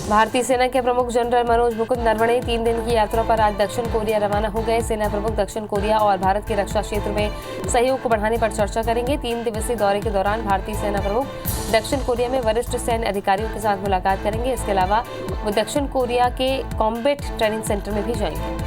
भारतीय सेना के प्रमुख जनरल मनोज मुकुंद नरवणे 3 दिन की यात्रा पर आज दक्षिण कोरिया रवाना हो गए। सेना प्रमुख दक्षिण कोरिया और भारत के रक्षा क्षेत्र में सहयोग को बढ़ाने पर चर्चा करेंगे। 3 दिवसीय दौरे के दौरान भारतीय सेना प्रमुख दक्षिण कोरिया में वरिष्ठ सैन्य अधिकारियों के साथ मुलाकात करेंगे। इसके अलावा वो दक्षिण कोरिया के कॉम्बैट ट्रेनिंग सेंटर में भी जाएंगे।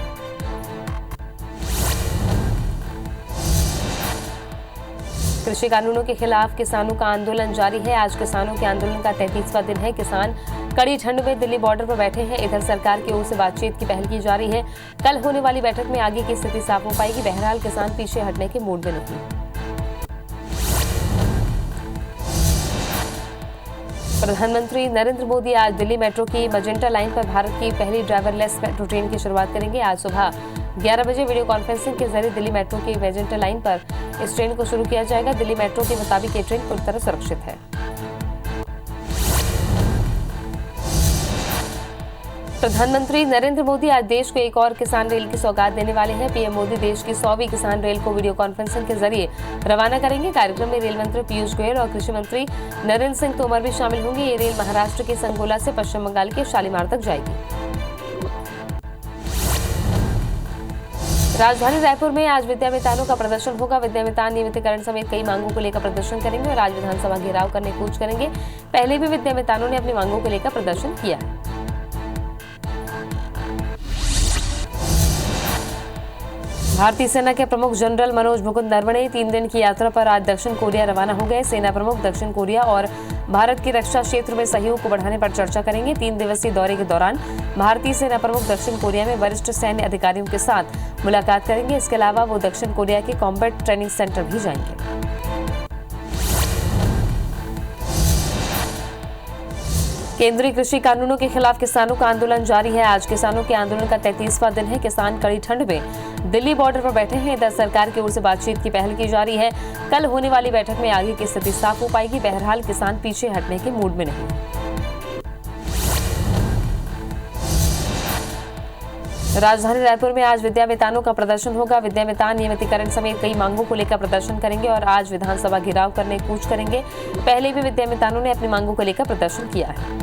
कृषि कानूनों के खिलाफ किसानों का आंदोलन जारी है। आज किसानों के आंदोलन का 33वां दिन है। किसान कड़ी ठंड में दिल्ली बॉर्डर पर बैठे हैं। इधर सरकार की ओर से बातचीत की पहल की जा रही है। कल होने वाली बैठक में आगे की स्थिति साफ हो पाएगी। बहरहाल किसान पीछे हटने के मूड में नहीं। प्रधानमंत्री नरेंद्र मोदी आज दिल्ली मेट्रो की मजेंटा लाइन पर भारत की पहली ड्राइवरलेस मेट्रो ट्रेन की शुरुआत करेंगे। आज सुबह 11 बजे वीडियो कॉन्फ्रेंसिंग के जरिए दिल्ली मेट्रो की मजेंटा लाइन पर इस ट्रेन को शुरू किया जाएगा। दिल्ली मेट्रो के मुताबिक ये ट्रेन पूरी तरह सुरक्षित है। प्रधानमंत्री नरेंद्र मोदी आज देश को एक और किसान रेल की सौगात देने वाले हैं। पीएम मोदी देश की 100वीं किसान रेल को वीडियो कॉन्फ्रेंसिंग के जरिए रवाना करेंगे। कार्यक्रम में रेल मंत्री पीयूष गोयल और कृषि मंत्री नरेंद्र सिंह तोमर भी शामिल होंगे। ये रेल महाराष्ट्र के संगोला से पश्चिम बंगाल के शालीमार तक जाएगी। राजधानी रायपुर में आज विद्यामितानों का प्रदर्शन होगा। विद्यामितान नियमितीकरण समेत कई मांगों को लेकर प्रदर्शन करेंगे और आज विधानसभा घेराव करने कूच करेंगे। पहले भी विद्यामितानों ने अपनी मांगों को लेकर प्रदर्शन किया है। भारतीय सेना के प्रमुख जनरल मनोज मुकुंद नरवणे 3 दिन की यात्रा पर आज दक्षिण कोरिया रवाना हो गए। सेना प्रमुख दक्षिण कोरिया और भारत के रक्षा क्षेत्र में सहयोग को बढ़ाने पर चर्चा करेंगे। 3 दिवसीय दौरे के दौरान भारतीय सेना प्रमुख दक्षिण कोरिया में वरिष्ठ सैन्य अधिकारियों के साथ मुलाकात करेंगे। इसके अलावा वो दक्षिण कोरिया के कॉम्बैट ट्रेनिंग सेंटर भी जाएंगे। केंद्रीय कृषि कानूनों के खिलाफ किसानों का आंदोलन जारी है। आज किसानों के आंदोलन का 33वां दिन है। किसान कड़ी ठंड में दिल्ली बॉर्डर पर बैठे हैं। इधर सरकार की ओर से बातचीत की पहल की जा रही है। कल होने वाली बैठक में आगे की स्थिति साफ हो पाएगी। बहरहाल किसान पीछे हटने के मूड में नहीं। राजधानी रायपुर में आज विद्यामितानों का प्रदर्शन होगा। विद्यामितान नियमितीकरण समेत कई मांगों को लेकर प्रदर्शन करेंगे और आज विधानसभा घेराव करने कूच करेंगे। पहले भी विद्यामितानों ने अपनी मांगों को लेकर प्रदर्शन किया है।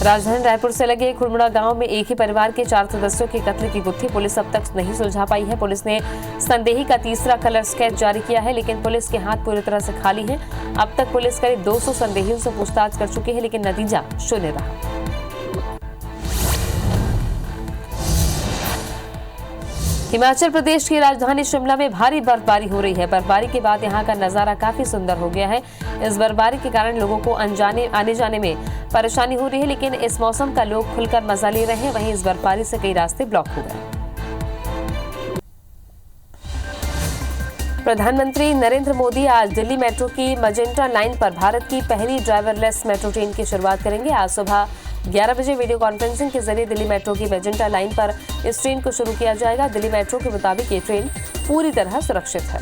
राजधानी रायपुर से लगे खुड़मुड़ा गांव में एक ही परिवार के 4 सदस्यों के कत्ल की गुत्थी पुलिस अब तक नहीं सुलझा पाई है। पुलिस ने संदेही का तीसरा कलर स्केच जारी किया है, लेकिन पुलिस के हाथ पूरी तरह से खाली हैं। अब तक पुलिस करीब 200 संदेहियों से पूछताछ कर चुकी है, लेकिन नतीजा शून्य रहा। हिमाचल प्रदेश की राजधानी शिमला में भारी बर्फबारी हो रही है। बर्फबारी के बाद यहां का नजारा काफी सुंदर हो गया है। इस बर्फबारी के कारण लोगों को आने जाने में परेशानी हो रही है, लेकिन इस मौसम का लोग खुलकर मजा ले रहे हैं। वहीं इस बर्फबारी से कई रास्ते ब्लॉक हो गए। प्रधानमंत्री नरेंद्र मोदी आज दिल्ली मेट्रो की मजेंटा लाइन पर भारत की पहली ड्राइवरलेस मेट्रो ट्रेन की शुरुआत करेंगे। आज सुबह 11 बजे वीडियो कॉन्फ्रेंसिंग के जरिए दिल्ली मेट्रो की मजेंटा लाइन पर इस ट्रेन को शुरू किया जाएगा। दिल्ली मेट्रो के मुताबिक ये ट्रेन पूरी तरह सुरक्षित है।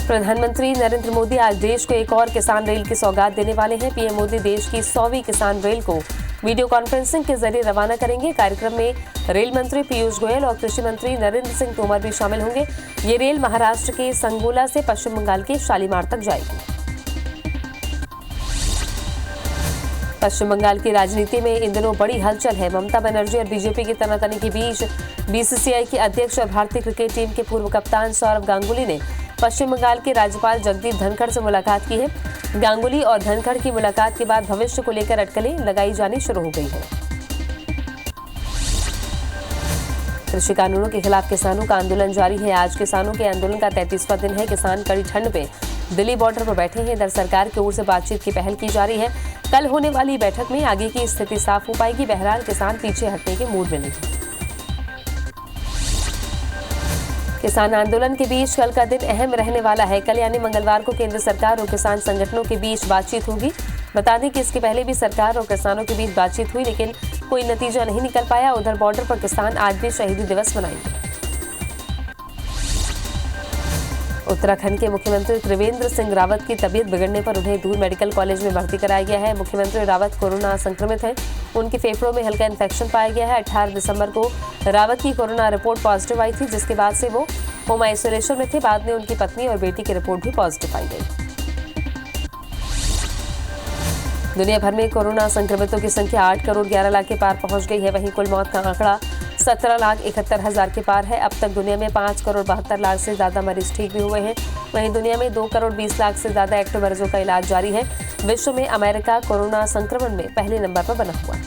प्रधानमंत्री नरेंद्र मोदी आज देश को एक और किसान रेल की सौगात देने वाले हैं। पीएम मोदी देश की 100वीं किसान रेल को वीडियो कॉन्फ्रेंसिंग के जरिए रवाना करेंगे। कार्यक्रम में रेल मंत्री पीयूष गोयल और कृषि मंत्री नरेंद्र सिंह तोमर भी शामिल होंगे। ये रेल महाराष्ट्र के संगोला से पश्चिम बंगाल के शालीमार तक जाएगी। पश्चिम बंगाल की राजनीति में इन दिनों बड़ी हलचल है। ममता बनर्जी और बीजेपी की तनातनी के बीच बीसीसीआई के अध्यक्ष और भारतीय क्रिकेट टीम के पूर्व कप्तान सौरव गांगुली ने पश्चिम बंगाल के राज्यपाल जगदीप धनखड़ से मुलाकात की है। गांगुली और धनखड़ की मुलाकात के बाद भविष्य को लेकर अटकलें लगाई जानी शुरू हो गई है। कृषि कानूनों के खिलाफ किसानों का आंदोलन जारी है। आज किसानों के आंदोलन का 33वां दिन है। किसान कड़ी ठंड में दिल्ली बॉर्डर पर बैठे हैं। इधर सरकार की ओर से बातचीत की पहल की जा रही है। कल होने वाली बैठक में आगे की स्थिति साफ हो पाएगी। बहरहाल किसान पीछे हटने के मूड में नहीं। किसान आंदोलन के बीच कल का दिन अहम रहने वाला है। कल यानी मंगलवार को केंद्र सरकार और किसान संगठनों के बीच बातचीत होगी। बता दें कि इसके पहले भी सरकार और किसानों के बीच बातचीत हुई, लेकिन कोई नतीजा नहीं निकल पाया। उधर बॉर्डर पर किसान आज भी शहीदी दिवस मनाएंगे। उत्तराखंड के मुख्यमंत्री त्रिवेंद्र सिंह रावत की तबीयत बिगड़ने पर उन्हें दूर मेडिकल कॉलेज में भर्ती कराया गया है। मुख्यमंत्री रावत कोरोना संक्रमित हैं। उनके फेफड़ों में हल्का इन्फेक्शन पाया गया है। 18 दिसंबर को रावत की कोरोना रिपोर्ट पॉजिटिव आई थी, जिसके बाद से वो होम आइसोलेशन में थे। बाद में उनकी पत्नी और बेटी की रिपोर्ट भी पॉजिटिव पाई गई। दुनिया भर में कोरोना संक्रमितों की संख्या 8 करोड़ 11 लाख के पार पहुंच गई है। वहीं कुल मौत का आंकड़ा 17,71,000 के पार है। अब तक दुनिया में 5 करोड़ 72 लाख से ज्यादा मरीज ठीक भी हुए हैं। वहीं दुनिया में 2 करोड़ 20 लाख से ज्यादा एक्टिव मरीजों का इलाज जारी है। विश्व में अमेरिका कोरोना संक्रमण में पहले नंबर पर बना हुआ है।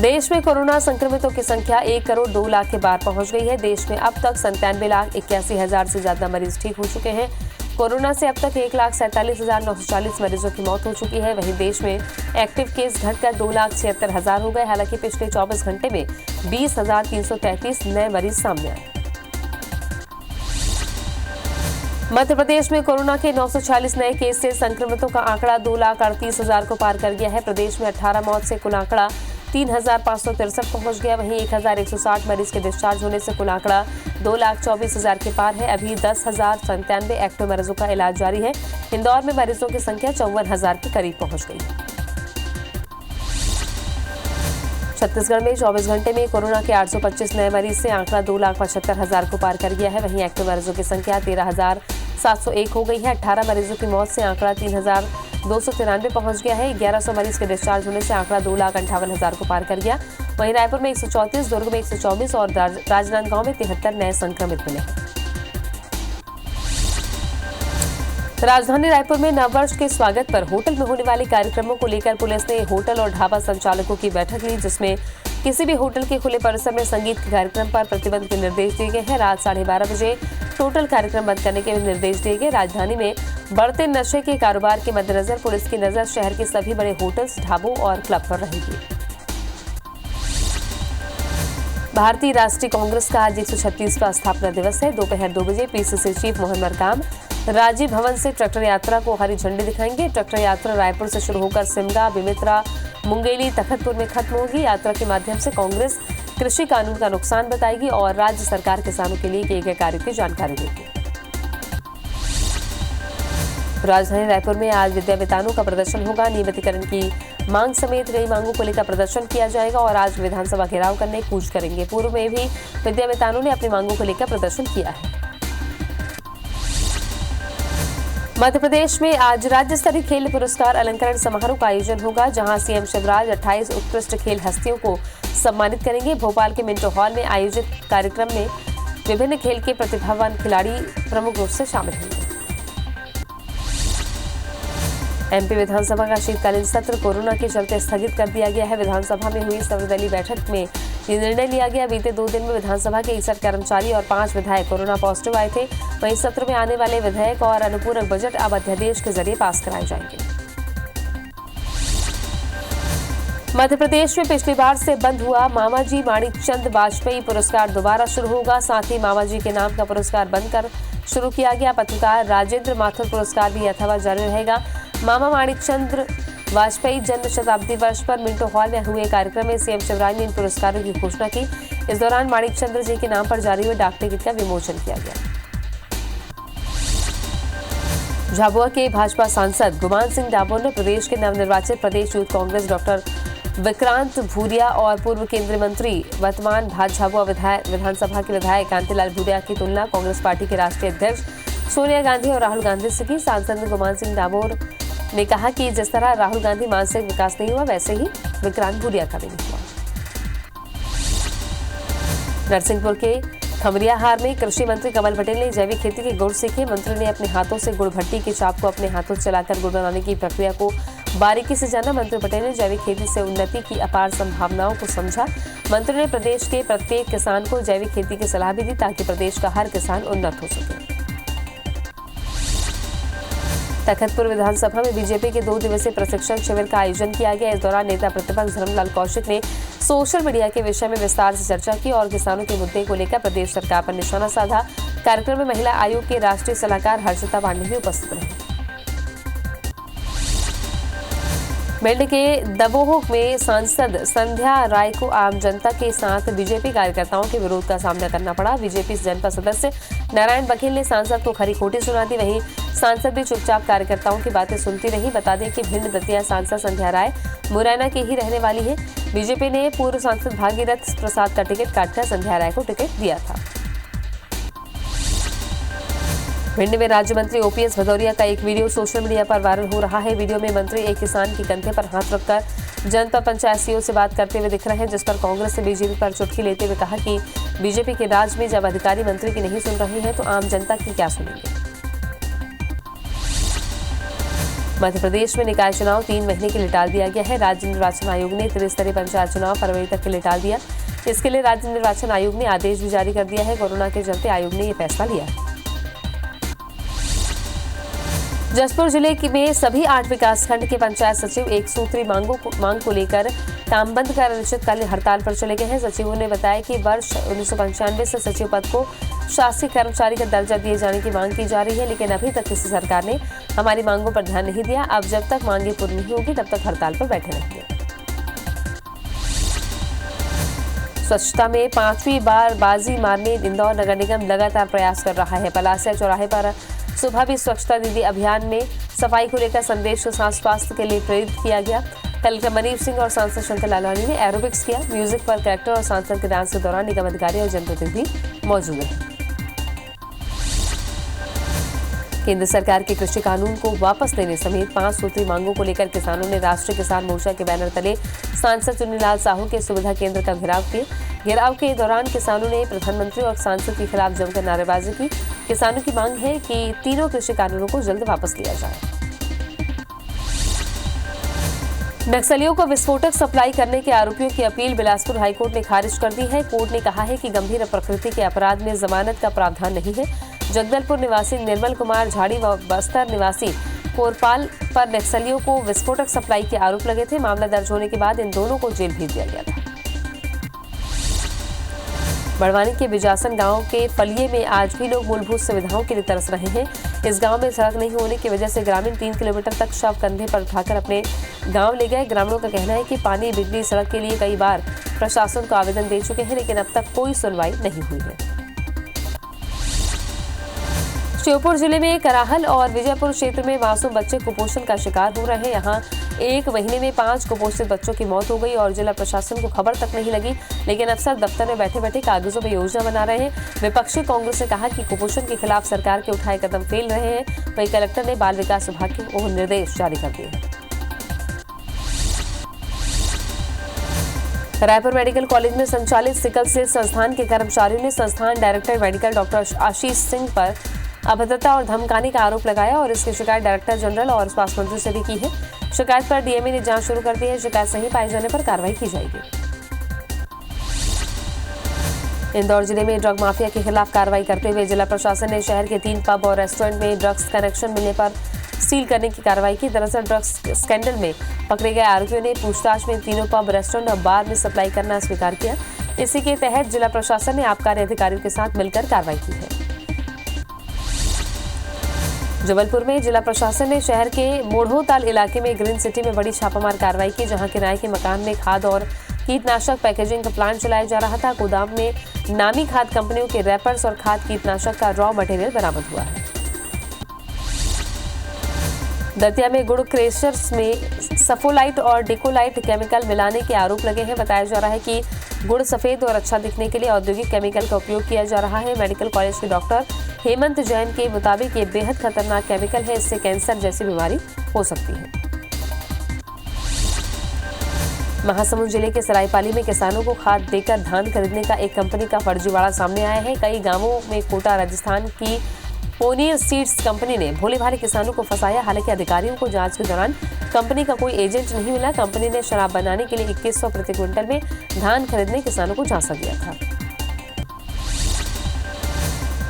देश में कोरोना संक्रमितों की संख्या 1 करोड़ 2 लाख के पार पहुंच गई है। देश में अब तक 97,81,000 से ज्यादा मरीज ठीक हो चुके हैं। कोरोना से अब तक 1,47,940 मरीजों की मौत हो चुकी है। वहीं देश में एक्टिव केस घटकर 2,76,000 हो गए। हालांकि पिछले 24 घंटे में 20,333 नए मरीज सामने आए। मध्य प्रदेश में कोरोना के 940 नए केस से संक्रमितों का आंकड़ा 2,38,000 को पार कर गया है। प्रदेश में 18 मौत से कुल आंकड़ा 3,563 पहुंच गया। वहीं 1,160 मरीज के डिस्चार्ज होने से कुल आंकड़ा 2,24,000 के पार है। अभी 10,097 एक्टिव मरीजों का इलाज जारी है। इंदौर में मरीजों की संख्या 54,000 के करीब पहुंच गई है। छत्तीसगढ़ में 24 घंटे में कोरोना के 825 नए मरीज से आंकड़ा 2,75,000 को पार कर गया है। वहीं एक्टिव मरीजों की संख्या 13,701 हो गई है। 18 मरीजों की मौत से आंकड़ा 3,293 पहुंच गया है। 1100 मरीज के डिस्चार्ज होने से आंकड़ा 2,58,000 को पार कर गया। वहीं रायपुर में 134, दुर्ग में 124 और राजनांदगांव में 73 नए संक्रमित मिले हैं। राजधानी रायपुर में नववर्ष के स्वागत पर होटल में होने वाले कार्यक्रमों को लेकर पुलिस ने होटल और ढाबा संचालकों की बैठक ली, जिसमें किसी भी होटल के खुले परिसर में संगीत के कार्यक्रम पर प्रतिबंध के निर्देश दिए गए हैं। रात 12:30 बजे टोटल कार्यक्रम बंद करने के निर्देश दिए गए। राजधानी में बढ़ते नशे के कारोबार के मद्देनजर पुलिस की नजर शहर के सभी बड़े होटल्स, ढाबों और क्लब पर रहेगी। भारतीय राष्ट्रीय कांग्रेस का आज 136वां स्थापना दिवस है। दोपहर 2 बजे पीसीसी चीफ मोहन मरकाम राजीव भवन से ट्रैक्टर यात्रा को हरी झंडी दिखाएंगे। ट्रैक्टर यात्रा रायपुर से शुरू होकर सिमगा, बिमित्रा, मुंगेली, तखतपुर में खत्म होगी। यात्रा के माध्यम से कांग्रेस कृषि कानून का नुकसान बताएगी और राज्य सरकार किसानों के लिए किए गए कार्यों की जानकारी देगी। राजधानी रायपुर में आज विद्यावेतानों का प्रदर्शन होगा। नियमितीकरण की मांग समेत कई मांगों को लेकर प्रदर्शन किया जाएगा और आज विधानसभा घेराव करने कूच करेंगे। पूर्व में भी विद्यावेतानों ने अपनी मांगों को लेकर प्रदर्शन किया है। मध्य प्रदेश में आज राज्य स्तरीय खेल पुरस्कार अलंकरण समारोह का आयोजन होगा, जहां सीएम शिवराज 28 उत्कृष्ट खेल हस्तियों को सम्मानित करेंगे। भोपाल के मिंटो हॉल में आयोजित कार्यक्रम में विभिन्न खेल के प्रतिभावान खिलाड़ी प्रमुख रूप से शामिल होंगे। एमपी विधानसभा का शीतकालीन सत्र कोरोना के चलते स्थगित कर दिया गया है। विधानसभा में हुई सर्वदलीय बैठक में ये निर्णय लिया गया। बीते 2 दिन में विधानसभा के 61 कर्मचारी और 5 विधायक कोरोना पॉजिटिव आए थे। वहीं सत्र में आने वाले विधेयक और अनुपूरक बजट अब अध्यादेश के जरिए पास कराए जाएंगे। मध्य प्रदेश में पिछली बार से बंद हुआ मामाजी माणिकचंद वाजपेयी पुरस्कार दोबारा शुरू होगा। साथ ही मामाजी के नाम का पुरस्कार बंद कर शुरू किया गया पत्रकार राजेंद्र माथुर पुरस्कार भी यथावत जारी रहेगा। मामा माणिकचंद वाजपेयी जन्म शताब्दी वर्ष पर मिंटो हॉल में हुए कार्यक्रम में सीएम शिवराज ने इन पुरस्कारों की घोषणा की। इस दौरान माणिकचंद्र जी के नाम पर जारी हुए डाक टिकट का विमोचन किया गया। झाबुआ के भाजपा सांसद गुमान सिंह डामोर ने प्रदेश के नवनिर्वाचित प्रदेश यूथ कांग्रेस डॉक्टर विक्रांत भूरिया और पूर्व केंद्रीय मंत्री वर्तमान झाबुआ विधानसभा के विधायक कांतिलाल भूरिया की तुलना कांग्रेस पार्टी के राष्ट्रीय अध्यक्ष सोनिया गांधी और राहुल गांधी से की। सांसद गुमान सिंह डामोर ने कहा कि जिस तरह राहुल गांधी मानसिक विकास नहीं हुआ, वैसे ही विक्रांत भूरिया का भी नहीं हुआ। नरसिंहपुर के खमरियाहार में कृषि मंत्री कमल पटेल ने जैविक खेती के गुड़ सीखे। मंत्री ने अपने हाथों से गुड़ भट्टी की चाप को अपने हाथों से चलाकर गुड़ बनाने की प्रक्रिया को बारीकी से जाना। मंत्री पटेल ने जैविक खेती से उन्नति की अपार संभावनाओं को समझा। मंत्री ने प्रदेश के प्रत्येक किसान को जैविक खेती की सलाह भी दी ताकि प्रदेश का हर किसान उन्नत हो सके। तखतपुर विधानसभा में बीजेपी के 2 दिवसीय प्रशिक्षण शिविर का आयोजन किया गया। इस दौरान नेता प्रतिपक्ष धर्मलाल कौशिक ने सोशल मीडिया के विषय में विस्तार से चर्चा की और किसानों के मुद्दे को लेकर प्रदेश सरकार पर निशाना साधा। कार्यक्रम में महिला आयोग के राष्ट्रीय सलाहकार हर्षिता पांडे भी उपस्थित रहे। भिंड के दबोह में सांसद संध्या राय को आम जनता के साथ बीजेपी कार्यकर्ताओं के विरोध का सामना करना पड़ा। बीजेपी जनपद सदस्य नारायण बघेल ने सांसद को खरी खोटी सुना दी। वहीं सांसद भी चुपचाप कार्यकर्ताओं की बातें सुनती रही। बता दें कि भिंड दतिया सांसद संध्या राय मुरैना की ही रहने वाली है। बीजेपी ने पूर्व सांसद भागीरथ प्रसाद का टिकट काटकर संध्या राय को टिकट दिया था। भिंड में राज्य मंत्री ओपीएस भदौरिया का एक वीडियो सोशल मीडिया पर वायरल हो रहा है। वीडियो में मंत्री एक किसान के कंधे पर हाथ रखकर जनपद पंचायत सीईओ से बात करते हुए दिख रहे हैं, जिस पर कांग्रेस ने बीजेपी पर चुटकी लेते हुए कहा कि बीजेपी के राज में जब अधिकारी मंत्री की नहीं सुन रहे हैं तो आम जनता की क्या सुनेंगे। मध्य प्रदेश में निकाय चुनाव 3 महीने के लिए टाल दिया गया है। राज्य निर्वाचन आयोग ने त्रिस्तरीय पंचायत चुनाव फरवरी तक के लिए टाल दिया। इसके लिए राज्य निर्वाचन आयोग ने आदेश भी जारी कर दिया है। कोरोना के चलते आयोग ने यह फैसला लिया है। जसपुर जिले में सभी 8 विकासखंड के पंचायत सचिव एक सूत्री मांग को लेकर काम बंद कर अनिश्चितकालीन हड़ताल पर चले गए हैं। सचिवों ने बताया कि वर्ष 1995 से सचिव पद को शासकीय कर्मचारी का दर्जा दिए जाने की मांग की जा रही है, लेकिन अभी तक किसी सरकार ने हमारी मांगों पर ध्यान नहीं दिया। अब जब तक मांगें पूरी नहीं होगी तब तक हड़ताल पर बैठे रहेंगे। स्वच्छता में 5वीं बार बाजी मारने इंदौर नगर निगम लगातार प्रयास कर रहा है। पलासिया चौराहे पर सुबह भी स्वच्छता दीदी अभियान में सफाई को लेकर संदेश के साथ स्वास्थ्य के लिए प्रेरित किया गया। कलेक्टर मनीष सिंह और सांसद शंकर लालवानी ने एरोबिक्स किया। म्यूजिक पर कलेक्टर और सांसद के डांस के दौरान निगम अधिकारी और जनप्रतिनिधि मौजूद रहे। केंद्र सरकार के कृषि कानून को वापस लेने समेत 5 सूत्री मांगों को लेकर किसानों ने राष्ट्रीय किसान मोर्चा के बैनर तले सांसद चुन्नीलाल साहू के सुविधा केंद्र का घेराव किया। घेराव के दौरान किसानों ने प्रधानमंत्री और सांसद के खिलाफ जमकर नारेबाजी की। किसानों की मांग है कि तीनों कृषि कानूनों को जल्द वापस लिया जाए। नक्सलियों को विस्फोटक सप्लाई करने के आरोपियों की अपील बिलासपुर हाईकोर्ट ने खारिज कर दी है। कोर्ट ने कहा है कि गंभीर प्रकृति के अपराध में जमानत का प्रावधान नहीं है। जगदलपुर निवासी निर्मल कुमार झाड़ी व बस्तर निवासी कोरपाल पर नक्सलियों को विस्फोटक सप्लाई के आरोप लगे थे। मामला दर्ज होने के बाद इन दोनों को जेल भेज दिया गया था। बड़वानी के बिजासन गांव के फलिये में आज भी लोग मूलभूत सुविधाओं के लिए तरस रहे हैं। इस गांव में सड़क नहीं होने की वजह से ग्रामीण 3 किलोमीटर तक शव कंधे पर उठाकर अपने गांव ले गए। ग्रामीणों का कहना है कि पानी, बिजली, सड़क के लिए कई बार प्रशासन को आवेदन दे चुके हैं, लेकिन अब तक कोई सुनवाई नहीं हुई है। श्योपुर जिले में कराहल और विजयपुर क्षेत्र में मासूम बच्चे कुपोषण का शिकार हो रहे हैं। यहाँ 1 महीने में 5 कुपोषित बच्चों की मौत हो गई और जिला प्रशासन को खबर तक नहीं लगी, लेकिन अफसर दफ्तर में बैठे बैठे कागजों में योजना बना रहे हैं। विपक्षी कांग्रेस ने कहा कि कुपोषण के खिलाफ सरकार के उठाए कदम फेल रहे हैं। वहीं कलेक्टर ने बाल विकास विभाग को निर्देश जारी कर दिए हैं। रायपुर मेडिकल कॉलेज में संचालित सिकल सेल संस्थान के कर्मचारियों ने संस्थान director medical doctor Ashish Singh पर अभद्रता और धमकाने का आरोप लगाया और इसकी शिकायत डायरेक्टर जनरल और स्वास्थ्य मंत्री से भी की है। शिकायत पर डीएमए ने जांच शुरू कर दी है। शिकायत सही पाए जाने पर कार्रवाई की जाएगी। इंदौर जिले में ड्रग माफिया के खिलाफ कार्रवाई करते हुए जिला प्रशासन ने शहर के 3 पब और रेस्टोरेंट में ड्रग्स कनेक्शन मिलने पर सील करने की कार्रवाई की। दरअसल ड्रग्स स्कैंडल में पकड़े गए आरोपियों ने पूछताछ में तीनों पब, रेस्टोरेंट और बार में सप्लाई करना स्वीकार किया। इसी के तहत जिला प्रशासन ने आबकारी अधिकारियों के साथ मिलकर कार्रवाई की है। जबलपुर में जिला प्रशासन ने शहर के मोढ़ोताल इलाके में ग्रीन सिटी में बड़ी छापामार कार्रवाई की, जहां किराए के मकान में खाद और कीटनाशक पैकेजिंग का प्लांट चलाया जा रहा था। गोदाम में नामी खाद कंपनियों के रैपर्स और खाद कीटनाशक का रॉ मटेरियल बरामद हुआ है। दतिया में गुड़ क्रेशर्स में सफोलाइट और डिकोलाइट केमिकल मिलाने के आरोप लगे हैं। बताया जा रहा है कि गुड़ सफेद और अच्छा दिखने के लिए औद्योगिक केमिकल का उपयोग किया जा रहा है। मेडिकल कॉलेज के डॉक्टर हेमंत जैन के मुताबिक ये बेहद खतरनाक केमिकल है, इससे कैंसर जैसी बीमारी हो सकती है। महासमुंद जिले के सरायपाली में किसानों को खाद देकर धान खरीदने का एक कंपनी का फर्जीवाड़ा सामने आया है। कई गांवों में कोटा राजस्थान की पोनियर सीड्स कंपनी ने भोले भाले किसानों को फंसाया। हालांकि अधिकारियों को जांच के दौरान कंपनी का कोई एजेंट नहीं मिला। कंपनी ने शराब बनाने के लिए 2100 प्रति क्विंटल में धान खरीदने किसानों को झांसा दिया था।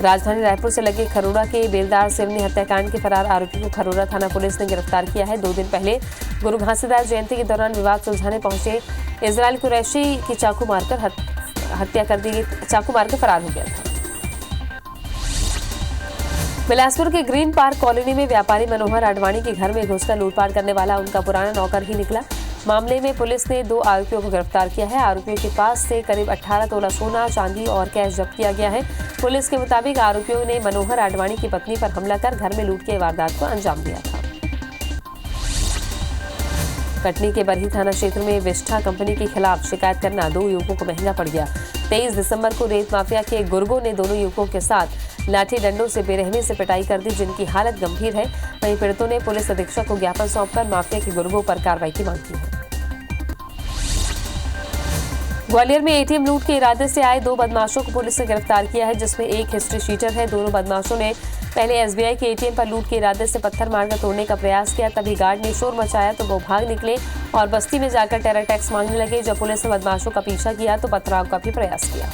राजधानी रायपुर से लगे खरोड़ा के बेलदार सिवनी हत्याकांड के फरार आरोपी को खरोड़ा थाना पुलिस ने गिरफ्तार किया है। 2 दिन पहले गुरु घासीदास जयंती के दौरान विवाद सुलझाने पहुंचे इजराइल कुरैशी की चाकू मारकर फरार हो गया था। बिलासपुर के ग्रीन पार्क कॉलोनी में व्यापारी मनोहर आडवाणी के घर में घुसकर लूटपाट करने वाला उनका पुराना नौकर ही निकला। मामले में पुलिस ने 2 आरोपियों को गिरफ्तार किया है। आरोपियों के पास से करीब 18 तोला सोना, चांदी और कैश जब्त किया गया है। पुलिस के मुताबिक आरोपियों ने मनोहर आडवाणी की पत्नी पर हमला कर घर में लूट के वारदात को अंजाम दिया था। कटनी के बरही थाना क्षेत्र में विष्ठा कंपनी के खिलाफ शिकायत करना 2 युवकों को महंगा पड़ गया। 23 दिसंबर को रेत माफिया के गुर्गों ने दोनों युवकों के साथ लाठी डंडों से बेरहमी से पिटाई कर दी, जिनकी हालत गंभीर है। वहीं पीड़ितों ने पुलिस अधीक्षक को ज्ञापन सौंपकर माफिया के गुर्गों पर कार्रवाई की मांग की है। ग्वालियर में एटीएम लूट के इरादे से आए 2 बदमाशों को पुलिस ने गिरफ्तार किया है, जिसमें एक हिस्ट्री शीटर है। दोनों बदमाशों ने पहले एसबीआई के एटीएम पर लूट के इरादे से पत्थर मारकर तोड़ने का प्रयास किया। तभी गार्ड ने शोर मचाया तो वो भाग निकले और बस्ती में जाकर टेरर टैक्स मांगने लगे। जब पुलिस ने बदमाशों का पीछा किया तो पथराव का भी प्रयास किया।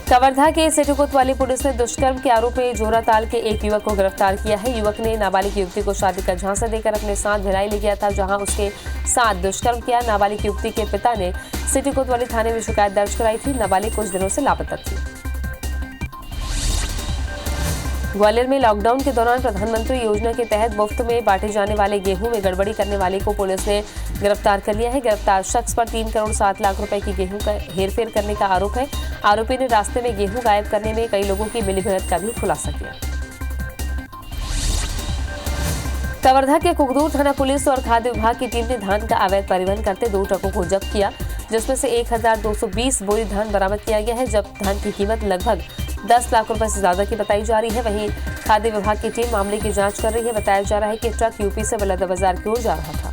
कवर्धा के सिटी कोतवाली पुलिस ने दुष्कर्म के आरोप में जोराताल के एक युवक को गिरफ्तार किया है। युवक ने नाबालिग युवती को शादी का झांसा देकर अपने साथ भिलाई ले गया था, जहां उसके साथ दुष्कर्म किया। नाबालिग युवती के पिता ने सिटी कोतवाली थाने में शिकायत दर्ज कराई थी। नाबालिग कुछ दिनों से लापता थी। ग्वालियर में लॉकडाउन के दौरान प्रधानमंत्री योजना के तहत मुफ्त में बांटे जाने वाले गेहूं में गड़बड़ी करने वाले को पुलिस ने गिरफ्तार कर लिया है। गिरफ्तार शख्स पर 3 करोड़ 7 लाख रुपए की गेहूं का हेरफेर करने का आरोप है। आरोपी ने रास्ते में गेहूं गायब करने में कई लोगों की मिलीभगत का भी खुलासा किया। कवर्धा के कुकदूर थाना पुलिस और खाद्य विभाग की टीम ने धान का अवैध परिवहन करते 2 ट्रकों को जब्त किया, जिसमें से 1220 बोरी धान बरामद किया गया है। जब्त धान की कीमत लगभग 10 लाख रुपए से ज्यादा की बताई जा रही है। वहीं खाद्य विभाग की टीम मामले की जांच कर रही है। बताया जा रहा है कि ट्रक यूपी से बलौदाबाजार की ओर जा रहा था।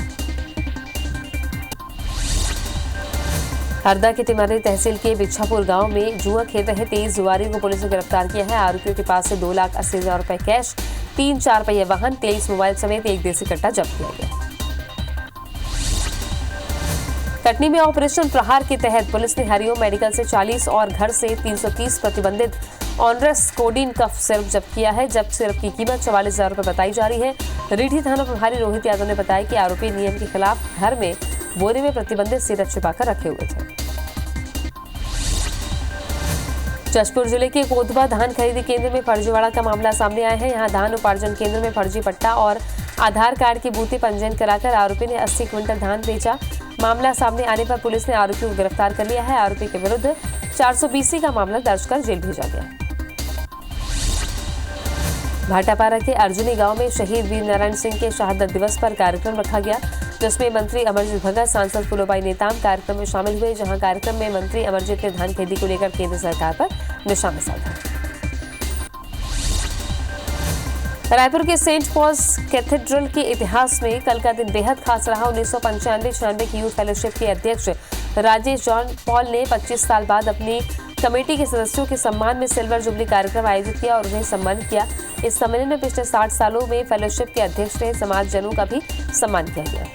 हरदा के टिमरी तहसील के बिच्छापुर गांव में जुआ खेल रहे 23 जुआरियों को पुलिस ने गिरफ्तार किया है। आरोपियों के पास से 2,80,000 रुपए कैश, 3 4 पहिया वाहन, 23 मोबाइल समेत एक देसी कट्टा जब्त किया गया। कटनी में ऑपरेशन प्रहार के तहत पुलिस ने हरिओम मेडिकल से 40 और घर से 330 प्रतिबंधित ऑनरस कोडीन कफ सिरप जब्त किया है। जब्त सिरप की कीमत 44,000 रुपए बताई जा रही है। रीठी थाना प्रभारी रोहित यादव ने बताया कि आरोपी नियम के खिलाफ घर में बोरे में प्रतिबंधित सिरप छिपाकर रखे हुए थे। जशपुर जिले के कोतबा धान खरीदी केंद्र में फर्जीवाड़ा का मामला सामने आया है। यहां धान उपार्जन केंद्र में फर्जी पट्टा और आधार कार्ड की बूथी पंजीयन कराकर आरोपी ने 80 क्विंटल धान बेचा। मामला सामने आने पर पुलिस ने आरोपियों को गिरफ्तार कर लिया है। आरोपी के विरुद्ध 420 का मामला दर्ज कर जेल भेजा गया। भाटापारा के अर्जुनी गांव में शहीद वीर नारायण सिंह के शहादत दिवस पर कार्यक्रम रखा गया, जिसमें मंत्री अमरजीत भगत, सांसद फूलोबाई नेताम कार्यक्रम में शामिल हुए। जहां कार्यक्रम में मंत्री अमरजीत ने धान खरीदी को लेकर केंद्र सरकार पर निशाना साधा। रायपुर के सेंट पॉल्स कैथेड्रल के इतिहास में कल का दिन बेहद खास रहा। 1995-96 की यूथ फेलोशिप के अध्यक्ष राजेश जॉन पॉल ने 25 साल बाद अपनी कमेटी के सदस्यों के सम्मान में सिल्वर जुबली कार्यक्रम आयोजित किया और उन्हें सम्मानित किया। इस सम्मेलन में पिछले 60 सालों में फेलोशिप के अध्यक्ष ने समाज जनों का भी सम्मान किया गया।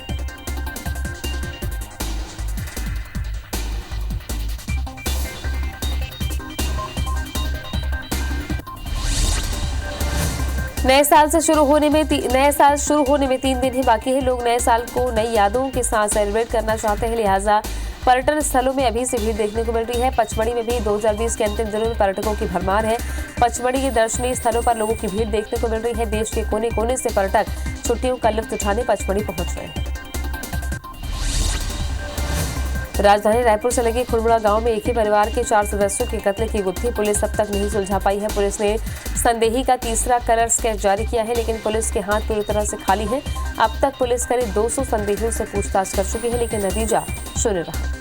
नए साल शुरू होने में 3 दिन ही बाकी है। लोग नए साल को नई यादों के साथ सेलिब्रेट करना चाहते हैं, लिहाजा पर्यटन स्थलों में अभी से भीड़ देखने को मिल रही है। पचमढ़ी में भी 2020 के अंतिम दिनों में पर्यटकों की भरमार है। पचमढ़ी के दर्शनीय स्थलों पर लोगों की भीड़ देखने को मिल रही है। देश के कोने कोने से पर्यटक छुट्टियों का लुत्फ उठाने पचमढ़ी पहुंच रहे हैं। राजधानी रायपुर से लगे खुड़बुड़ा गांव में एक ही परिवार के 4 सदस्यों के कत्ल की गुत्थी पुलिस अब तक नहीं सुलझा पाई है। पुलिस ने संदेही का तीसरा कलर स्केच जारी किया है, लेकिन पुलिस के हाथ पूरी तरह से खाली है। अब तक पुलिस करीब 200 संदेहियों से पूछताछ कर चुकी है, लेकिन नतीजा शून्य रहा।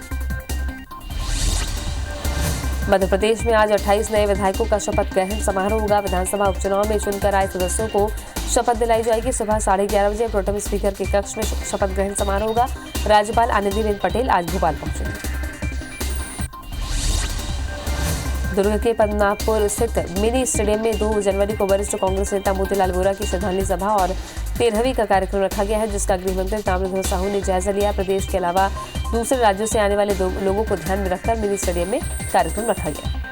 मध्य प्रदेश में आज 28 नए विधायकों का शपथ ग्रहण समारोह होगा। विधानसभा उपचुनाव में चुनकर आए सदस्यों को शपथ दिलाई जाएगी। सुबह 11:30 बजे प्रोटेम स्पीकर के कक्ष में शपथ ग्रहण समारोह होगा। राज्यपाल आनंदीबेन पटेल आज भोपाल पहुंचेंगे। दुर्ग के पद्मनाभपुर स्थित मिनी स्टेडियम में 2 जनवरी को वरिष्ठ कांग्रेस नेता मोतीलाल वोरा की श्रद्धांजलि सभा और 13वीं का कार्यक्रम रखा गया है, जिसका गृह मंत्री ताम्रध्वज साहू ने जायजा लिया। प्रदेश के अलावा दूसरे राज्यों से आने वाले लोगों को ध्यान में रखकर मिनी स्टेडियम में कार्यक्रम रखा गया।